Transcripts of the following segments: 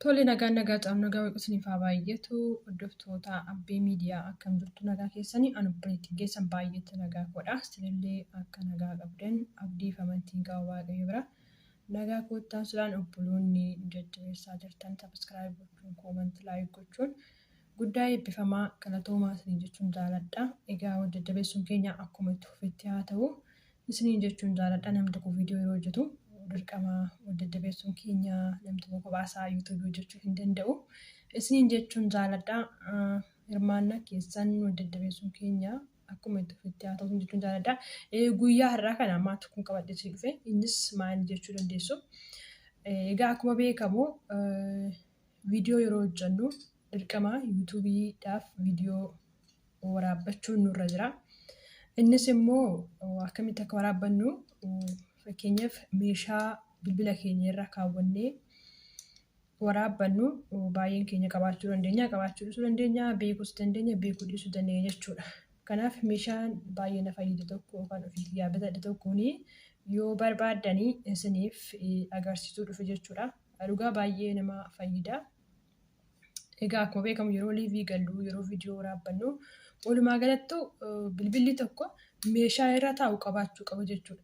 Tole nagaa nagaa waaqsiniif haa baay'atu hordoftoota abbee miidiyaa akkam jirtu nagaa keessanii obboleettiin keessan baay'eetti nagaa godha. Isinillee akka nagaa qabdan abdii fi amantiin qaba waaqayyo bira. Nagaa koottaan sulaan obboloonni jajjabeessaa jirtan sabiskiraayib gochuun koomantii laayik gochuun guddaa eebbifamaa galatoomaa isiniin jechuun jaaladha. Egaa jajjabeessuun keenya akkuma itti fufetti haa ta'u isiniin jechuun jaaladha. Namni tokko viidiyoo yeroo hojjetu dirqama jajjabeessuun keenya namni tokko baasaa YouTube hojjechuu hin danda'u. Isiniin jechuun jaaladha. Hirmaannaa keessan jajjabeessuun keenya akkuma itti fufetti haa ta'u jechuun jaaladha. Guyyaa har'aa kana maatu kun qabadhee dhufe innis maal jechuu dandeessu. Egaa akkuma beekamu viidiyoo yeroo hojjennu dirqama YouTube'dhaaf viidiyoo waraabbachuun nurra jira. Innis immoo akkamitti akka waraabbannu fakkeenyaaf meeshaa bilbila keenya irra kaawwannee waraabbannu baay'een keenya qabaachuu dandeenya, qabaachuu dhiisuu dandeenya, beekuus dandeenya, beekuu dhiisuu dandeenya jechuudha. Kanaaf meeshaan baay'ee na fayyadu tokko yookaan ofiitii yaabbatadha tokkoon yoo barbaaddanii isiniif agarsiisuu dhufu jechuudha. Dhugaa baay'ee nama fayyada. Egaa akkuma beekamu yeroo liivii gallu yeroo viidiyoo waraabbannu walumaa galatti bilbilli tokko meeshaa irra taa'u qabaachuu qaba jechuudha.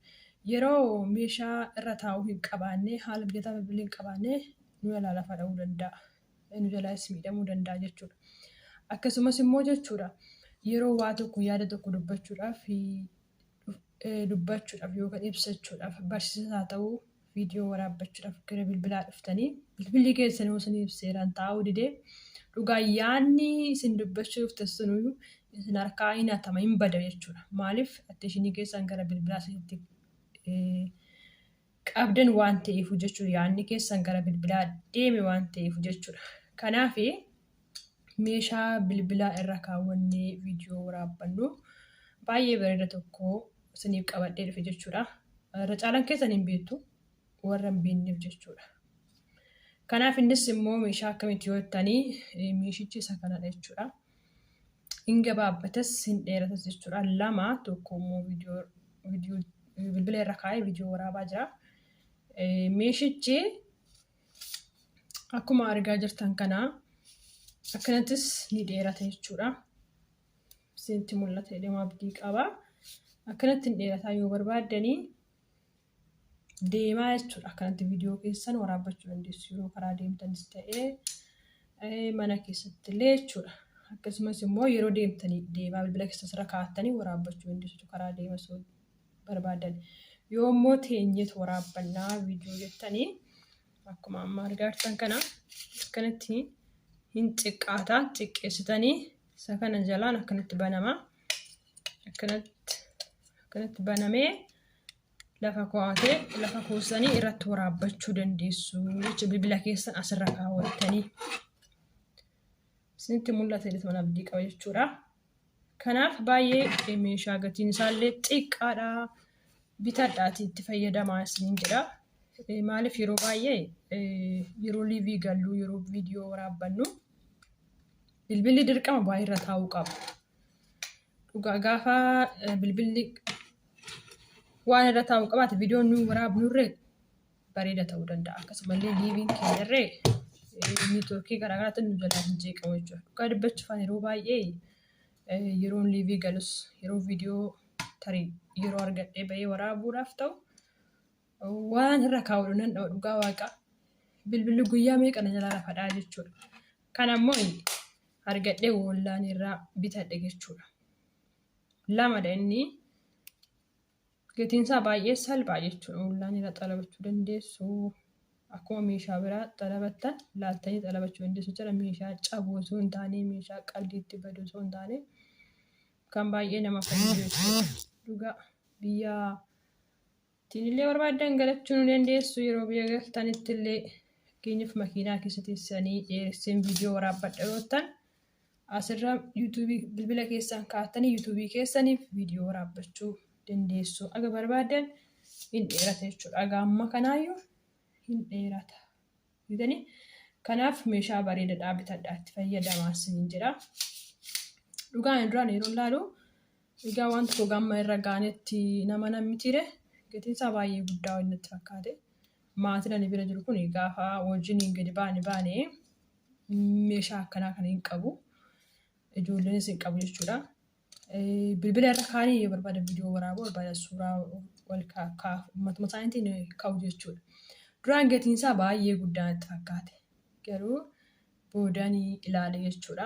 Yeroo meeshaa irra taa'u hin qabaanne haala mijataa bilbilli hin qabaanne nu jalaa lafa dha'uu danda'a. Nu jalaas miidhamuu danda'a jechuudha. Akkasumas immoo jechuudha yeroo waa tokko yaada tokko dubbachuudhaaf yookaan ibsachuudhaaf barsiisaa haa ta'u viidiyoo waraabbachuudhaaf gara bilbilaa dhuftanii bilbilli keessan yoo isin ibseeraan taa'uu didee dhugaa yaadni isin dubbachuuf teessunuyyuu isin harkaa hin hatama hin bada jechuudha. Maaliif attentionii keessan gara bilbilaa isinitti qabdan waan ta'eef jechuudha. Yaadni keessan gara bilbilaa deeme waan ta'eef jechuudha. Kanaaf meeshaa bilbilaa irra kaawwannee viidiyoo waraabbannu baay'ee bareeda tokko isiniif qabadhee dhufe jechuudha. Irra caalaan keessan hin beektu warra hin beekneef jechuudha. Kanaaf innis immoo meeshaa akkamitti yoo jettanii meeshichi isa kanadha jechuudha. Hin gabaabbatas hin dheeratas jechuudha. Lama tokko immoo viidiyoo bilbila irra kaa'ee viidiyoo waraabaa jira. Meeshichi akkuma argaa jirtan kana akkanattis ni dheerata jechuudha. Isinitti mul'ata jedhama abdii qaba. Akkanatti hin dheerataa yoo barbaaddanii deemaa jechuudha. Akkanatti viidiyoo keessan waraabbachuu dandeessu yeroo karaa deemtanis ta'ee mana keessatti illee jechuudha. Akkasumas immoo yeroo deemtanii deemaa bilbila keessas irra kaa'attanii waraabbachuu dandeessu karaa deemas barbaadan. Yoo immoo teenyeetu waraabbannaa viidiyoo jettanii akkuma amma argaa jirtan kana akkanatti hin xiqqaata xiqqeessitanii isa kana jalaan akkanatti banama. Akkanatti banamee lafa kaa'atee lafa kuusanii irratti waraabbachuu dandeessu jechuudha. Bilbila keessan asirra kaawwattanii isinitti mul'ata jedhama abdii qaba jechuudha. Kanaaf baay'ee meeshaa gatiin isaallee xiqqaadha. Bitadhaati itti fayyadamaa isiniin jedha. Maaliif yeroo baay'ee yeroo liivii gallu yeroo viidiyoo waraabbannu bilbilli dirqama baay'ee irra taa'uu qaba. Dhugaa gaafa bilbilli waan irra taa'uu qabaate viidiyoon nu waraabnurree bareeda ta'uu danda'a. Akkasumallee liiviin keenyarree niitoorkii garaagaraatti nu jalaa hin jeeqamu jechuudha. Dhugaa dubbachuufaan yeroo baay'ee yeroon liivii galus yeroo viidiyoo tarii yeroo argadhee bahee waraabuudhaaf ta'u waan irra kaa'uu nan dha'u dhugaa waaqa bilbilli guyyaa meeqa na jalaa lafadhaa jechuudha. Kana immoo argadhee wallaan irraa bitadhe jechuudha. Lamadha inni gatiin isaa baay'ee salphaa jechuudha. Wallaan irraa xalabachuu dandeessu. Akkuma meeshaa biraa xalabattan laaltanii xalabachuu dandeessu jira. Meeshaa cabuu osoo hin taane meeshaa qalbiitti badu osoo hin taane kan baay'ee nama fayyadu jechuudha. Dhugaa biyya ittiin barbaadan galachuu ni dandeessu. Yeroo biyya galtanitti illee fakkeenyaaf makiinaa keessa teessanii dheeresseen viidiyoo waraabbadha yoo ta'an asirra yuutuubii bilbila keessan kaa'attanii yuutuubii keessaniif viidiyoo waraabbachuu dandeessu. Aga barbaadan hin dheerata jechuudha. Aga amma kanaayyuu hin dheerata. Kanaaf meeshaa bareedaadhaa bitadhaatti fayyadamaa isiniin jedha. Dhugaan duraan yeroo ilaalu egaa waan tokko gamma irra gaanetti nama namni tire gatiin isaa baay'ee guddaa waan natti fakkaate maatiin ani bira jiru kun gaafa wajjin gadi baane meeshaa akkanaa kana hin qabu. Ijoolleenis hin qabu jechuudha. Bilbila irra kaanii yoo barbaada viidiyoo waraabuu barbaada suuraa wal kaafu matuma isaaniitiin ka'u jechuudha. Duraan gatiin isaa baay'ee guddaa natti fakkaate. Garuu boodaan ilaale jechuudha.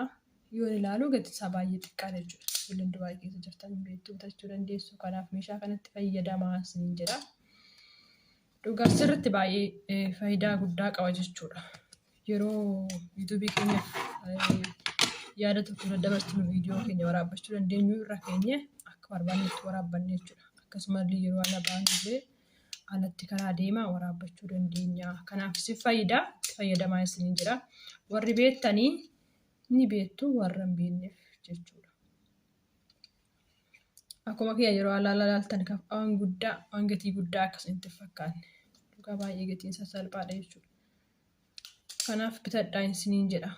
Yoo ilaalu gatiin isaa baay'ee xiqqaadha jechuudha. Ijoolleen Dubaay keessa jirtan beektuu bitachuu dandeessu. Kanaaf meeshaa kanatti fayyadamaa isiniin jedha. Dhugaa sirriitti baay'ee faayidaa guddaa qaba jechuudha. Yeroo yuutuubii keenyaaf yaada tokko daddabarsinu viidiyoo keenya waraabbachuu dandeenyu irra keenya akka barbaannetti waraabbanne jechuudha. Akkasumallee yeroo ana baanullee alatti karaa deemaa waraabbachuu dandeenya. Kanaaf si faayidaa itti fayyadamaa isiniin jedha. Warri beektanii ni beektu warra hin beekneef jechuudha. Akkuma kiyya yeroo ilaaltan waan gatii guddaa akkasitti fakkaanne. Dhugaa baay'ee gatiin isaa salphaadha jechuudha. Kanaaf bitadhaa isiniin jedha.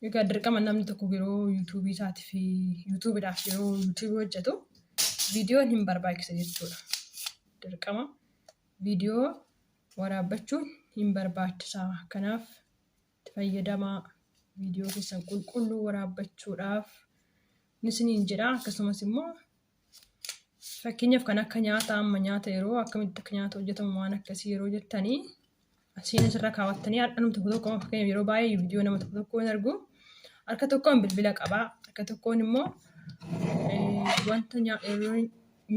Egaa dirqama namni tokko yeroo yuutuubii isaatiif yuutuubiidhaaf yeroo yuutuubii hojjetu viidiyoon hin barbaachisa jechuudha. Dirqama viidiyoo waraabbachuun hin barbaachisa. Kanaaf itti fayyadamaa viidiyoo keessan qulqulluu waraabbachuudhaaf isiniin jedha. Akkasumas immoo fakkeenyaaf kan akka nyaata amma nyaata yeroo akkamitti akka nyaata hojjetamu waan akkasii yeroo jettanii asiin asirra kaawwattanii namni tokko fakkeenyaaf yeroo baay'ee viidiyoo nama tokko hin argu. Harka tokkoon bilbila qabaa. Harka tokkoon immoo wanta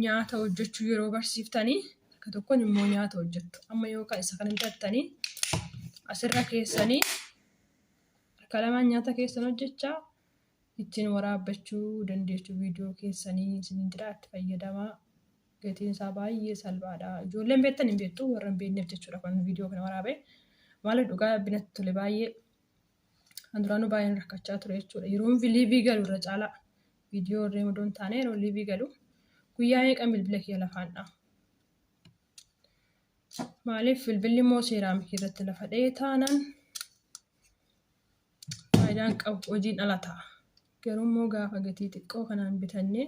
nyaata hojjechuu yeroo barsiiftanii harka tokkoon immoo nyaata hojjettu. Amma yookaan isa kana bitattanii asirra keessanii harka lamaan nyaata keessan hojjechaa ittiin waraabbachuu dandeessu viidiyoo keessanii isiniin jedha itti fayyadamaa. Gatiin isaa baay'ee salphaadha. Ijoolleen beektan hin beektu warra hin beekneef jechuudha kan viidiyoo kana waraabee. Maaliif dhugaa binatti tole baay'ee. Duraanuu baay'een rakkachaa ture jechuudha. Yeroon liivii galu irra caalaa viidiyoo irree mudoon taane yeroo liivii galu guyyaa meeqan bilbila kiyya lafaan dha'a. Maaliif bilbilli immoo seeraamikii irratti lafa dha'ee taanaan faayidaan qabu hojiin ala ta'a. Garuu immoo gaafa gatii xiqqoo kanaan bitannee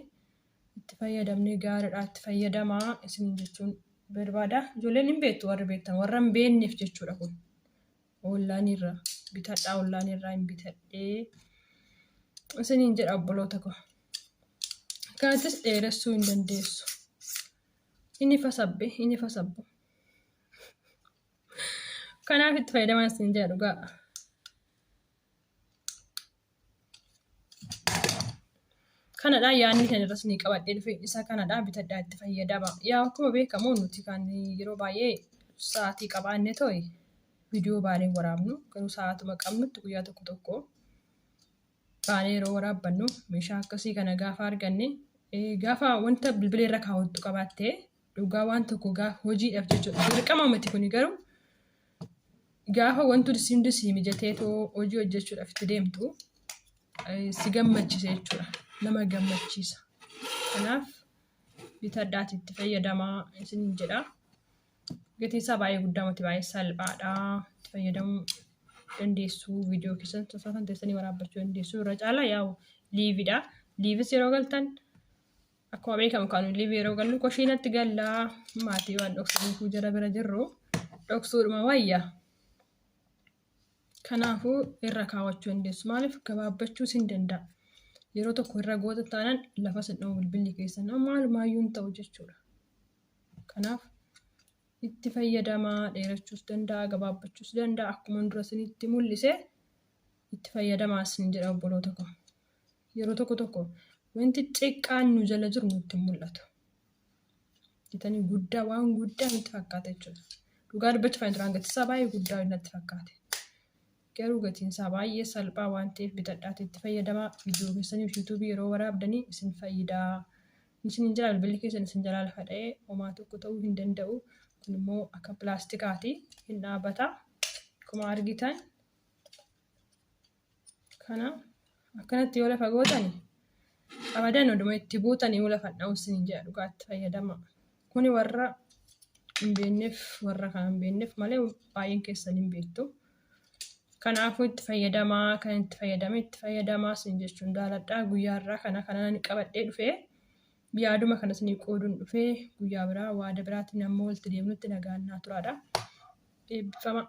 itti fayyadamnee gaariidhaa itti fayyadamaa isin jechuun barbaada. Ijoolleen hin beektu warri beektan warra hin beekneef jechuudha kun. Oonlaayinii bitadhaa oonlaayinii irraa hin bitadhee isiniin jedha obboloota koo. Kanattis dheeressuu hin dandeessu. Inni fasabbe. Kanaaf itti fayyadamaa isiniin jedha dhugaa. Kanadhaa yaadni kan irras ni qabadhee dhufe isa kanadhaa bitadhaa itti fayyadama. Yaa akkuma beekamu nuti kan yeroo baay'ee sa'aatii qabaannee ta'e viidiyoo baanee waraabnu garuu sa'aatuma qabnutti guyyaa tokko baanee yeroo waraabbannu meeshaa akkasii kana gaafa arganne gaafa wanta bilbila irra kaawwattu qabaattee dhugaa waan tokko gaafa hojiidhaaf jechuudha. Dirqama miti kuni garuu gaafa wanti sindisii mijatee too hojii hojjechuudhaaf itti deemtu si gammachiisa jechuudha. Nama gammachiisa. Kanaaf bitadhaati itti fayyadamaa isiniin jedha. Gatiin isaa baay'ee guddaa miti baay'ee salphaadha. Itti fayyadamuu dandeessu. Viidiyoo keessan tofaan teessanii waraabbachuu dandeessu. Irra caalaa yaa'u liiviidha. Liivis yeroo galtan akkuma beekamu kan liivii yeroo gallu koshiinatti gallaa maatii waan dhoksuuf jara bira jirru dhoksuudhuma wayya. Kanaafuu irra kaawwachuu dandeessu. Maaliif gabaabbachuus hin danda'a. Yeroo tokko irra goota taanaan lafa sadhamu bilbilli keessan maalumaayyuu hin ta'u jechuudha. Kanaaf itti fayyadamaa dheerachuus danda'a gabaabbachuus danda'a akkuma dura isinitti mul'ise itti fayyadamaa isin jedha obboloota koo. Yeroo tokko wanti xiqqaan nu jala jiru nutti mul'atu. Jetanii guddaa waan guddaa nutti fakkaata jechuudha. Dhugaa dubbachuuf kan turaan gatiin isaa baay'ee guddaa natti fakkaate. Garuu gatiin isaa baay'ee salphaa waan ta'eef bitadhaatti itti fayyadamaa. Viidiyoo keessaniif yuutuubii yeroo waraabdanii isin fayyidaa. Isin jala bilbilli keessan isin jalaa lafa dha'ee homaa tokko ta'uu hin danda'u. Kun immoo akka pilaastikaati hin dhaabbata. Akkuma argitan kana akkanatti yoo lafa gootani abadan oduma itti buutanii yoo lafa dha'u isin jedha dhugaatti fayyadama. Kuni warra hin beekneef warra kan hin beekneef malee baay'een keessan hin beektu. Kanaafuu itti fayyadamaa kan itti fayyadamaa isin jechuun daaladhaa guyyaarraa kana ni qabadhee dhufee yaaduma kana isinii qooduun dhufee guyyaa biraa waada biraatiin ammoo walitti deemnutti nagaan naa turaadha. Eebbifama.